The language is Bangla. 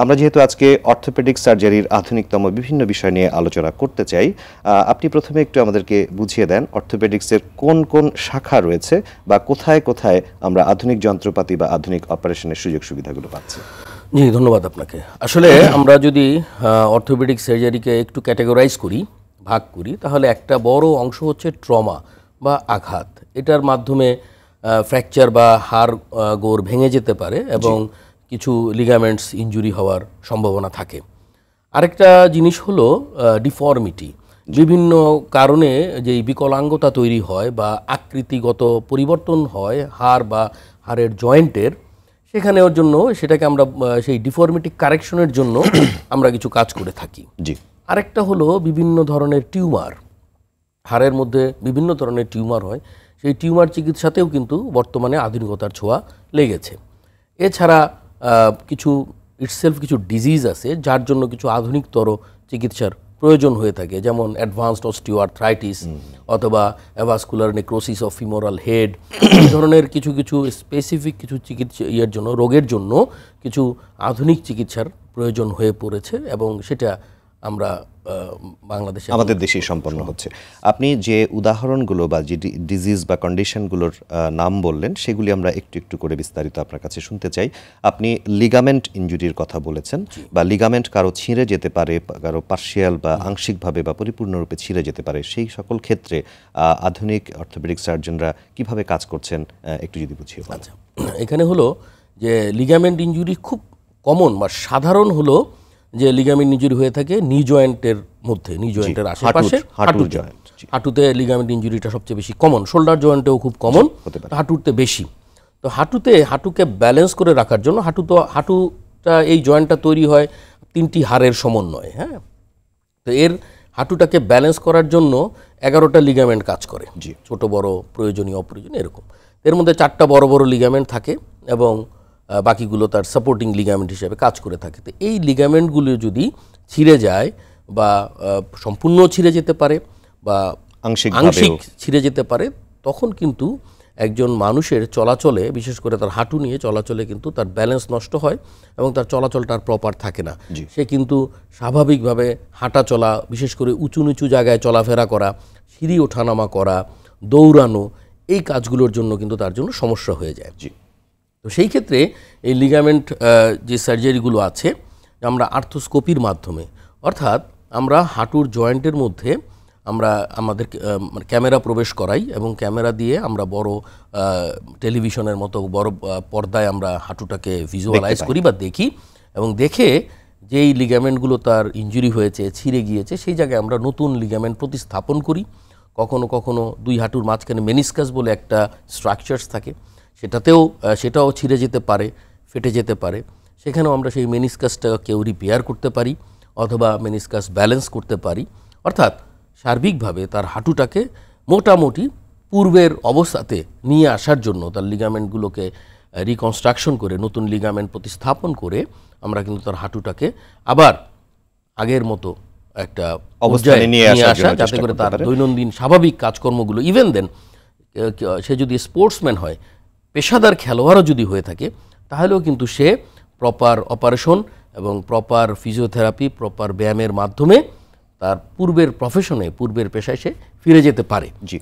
আমরা যেহেতু আজকে অর্থোপেডিক সার্জারির আধুনিকতম বিভিন্ন বিষয় নিয়ে আলোচনা করতে চাই, আপনি প্রথমে একটু আমাদেরকে বুঝিয়ে দেন অর্থোপেডিক্সের কোন কোন শাখা রয়েছে বা কোথায় কোথায় আমরা আধুনিক যন্ত্রপাতি বা আধুনিক অপারেশনের সুযোগ সুবিধাগুলো পাচ্ছি। জি, ধন্যবাদ আপনাকে। আসলে আমরা যদি অর্থোপেডিক সার্জারিকে একটু ক্যাটেগরাইজ করি, ভাগ করি, তাহলে একটা বড় অংশ হচ্ছে ট্রমা বা আঘাত। এটার মাধ্যমে ফ্র্যাকচার বা হাড় গোড় ভেঙে যেতে পারে এবং কিছু লিগামেন্টস ইনজুরি হওয়ার সম্ভাবনা থাকে। আরেকটা জিনিস হলো ডিফর্মিটি। বিভিন্ন কারণে যেই বিকলাঙ্গতা তৈরি হয় বা আকৃতিগত পরিবর্তন হয় হাড় বা হাড়ের জয়েন্টের, সেখানের জন্য সেটাকে আমরা সেই ডিফর্মিটি কারেকশনের জন্য আমরা কিছু কাজ করে থাকি। জি। আরেকটা হলো বিভিন্ন ধরনের টিউমার, হাড়ের মধ্যে বিভিন্ন ধরনের টিউমার হয়, সেই টিউমার চিকিৎসাতেও কিন্তু বর্তমানে আধুনিকতার ছোঁয়া লেগেছে। এছাড়া কিছু ইটসেলফ কিছু ডিজিজ আছে যার জন্য কিছু আধুনিকতর চিকিৎসার প্রয়োজন হয়ে থাকে, যেমন অ্যাডভান্সড অস্টিওআর্থ্রাইটিস অথবা avascular necrosis of femoral head. এই ধরনের কিছু কিছু স্পেসিফিক কিছু চিকিৎসা জন্য রোগের জন্য কিছু আধুনিক চিকিৎসার প্রয়োজন হয়ে পড়েছে এবং সেটা আমরা বাংলাদেশে আমাদের দেশেই সম্পন্ন হচ্ছে। আপনি যে উদাহরণগুলো বা যে ডিজিজ বা কন্ডিশনগুলোর নাম বললেন সেগুলি আমরা একটু একটু করে বিস্তারিত আপনার কাছে শুনতে চাই। আপনি লিগামেন্ট ইনজুরির কথা বলেছেন, বা লিগামেন্ট কারো ছিঁড়ে যেতে পারে, কারো পার্শিয়াল বা আংশিকভাবে বা পরিপূর্ণরূপে ছিঁড়ে যেতে পারে। সেই সকল ক্ষেত্রে আধুনিক অর্থোপেডিক সার্জনরা কিভাবে কাজ করছেন একটু যদি বুঝিয়ে বলেন। আচ্ছা, এখানে হলো যে লিগামেন্ট ইনজুরি খুব কমন বা সাধারণ হলো যে লিগামেন্ট ইনজুরি হয়ে থাকে নি জয়েন্টের মধ্যে, নি জয়েন্টের আশেপাশে, হাঁটুতে লিগামেন্ট ইনজুরিটা সবচেয়ে বেশি কমন। শোল্ডার জয়েন্টেও খুব কমন, হাঁটুতে বেশি। তো হাঁটুকে ব্যালেন্স করে রাখার জন্য হাঁটুটা এই জয়েন্টটা তৈরি হয় তিনটি হাড়ের সমন্বয়ে। হ্যাঁ, তো এর হাঁটুটাকে ব্যালেন্স করার জন্য 11টা লিগামেন্ট কাজ করে, ছোট বড়, প্রয়োজনীয় অপ্রয়োজনীয় এরকম। এর মধ্যে 4টা বড় বড় লিগামেন্ট থাকে এবং বাকিগুলো তার সাপোর্টিং লিগামেন্ট হিসেবে কাজ করে থাকে। তো এই লিগামেন্টগুলো যদি ছিঁড়ে যায় বা সম্পূর্ণ ছিঁড়ে যেতে পারে বা আংশিক ছিঁড়ে যেতে পারে, তখন কিন্তু একজন মানুষের চলাচলে, বিশেষ করে তার হাঁটু নিয়ে চলাচলে কিন্তু তার ব্যালেন্স নষ্ট হয় এবং তার চলাচলটা আর প্রপার থাকে না। সে কিন্তু স্বাভাবিকভাবে হাঁটা চলা, বিশেষ করে উঁচু নিচু জায়গায় চলাফেরা করা, সিঁড়ি ওঠানামা করা, দৌড়ানো, এই কাজগুলোর জন্য কিন্তু তার জন্য সমস্যা হয়ে যায়। তো সেই ক্ষেত্রে এই লিগামেন্ট যে সার্জারিগুলো আছে আমরা আর্থ্রোস্কোপির মাধ্যমে, অর্থাৎ আমরা হাঁটুর জয়েন্টের মধ্যে আমরা আমাদের ক্যামেরা প্রবেশ করাই এবং ক্যামেরা দিয়ে আমরা বড় টেলিভিশনের মতো বড় পর্দায় আমরা হাঁটুটাকে ভিজুয়ালাইজ করি বা দেখি, এবং দেখে যেই লিগামেন্টগুলো তার ইনজুরি হয়েছে, ছিঁড়ে গিয়েছে, সেই জায়গায় আমরা নতুন লিগামেন্ট প্রতিস্থাপন করি। কখনো কখনো দুই হাঁটুর মাঝখানে মেনিসকাস বলে একটা স্ট্রাকচারস থাকে, সেটাও ছিঁড়ে যেতে পারে, ফেটে যেতে পারে। সেখানেও আমরা সেই মেনিসকাসটাকেও রিপেয়ার করতে পারি অথবা মেনিসকাস ব্যালেন্স করতে পারি। অর্থাৎ সার্বিকভাবে তার হাঁটুটাকে মোটামুটি পূর্বের অবস্থাতে নিয়ে আসার জন্য তার লিগামেন্টগুলোকে রিকনস্ট্রাকশন করে, নতুন লিগামেন্ট প্রতিস্থাপন করে আমরা কিন্তু তার হাঁটুটাকে আবার আগের মতো একটা অবস্থায় নিয়ে আসা, যাতে করে তার দৈনন্দিন স্বাভাবিক কাজকর্মগুলো, ইভেন দেন সে যদি স্পোর্টসম্যান হয়, পেশাদার খেলোয়াড়ও যদি হয়ে থাকে, তাহলেও কিন্তু সে প্রপার অপারেশন এবং প্রপার ফিজিওথেরাপি, প্রপার ব্যায়ামের মাধ্যমে তার পূর্বের প্রফেশনে, পূর্বের পেশায় সে ফিরে যেতে পারে। জি।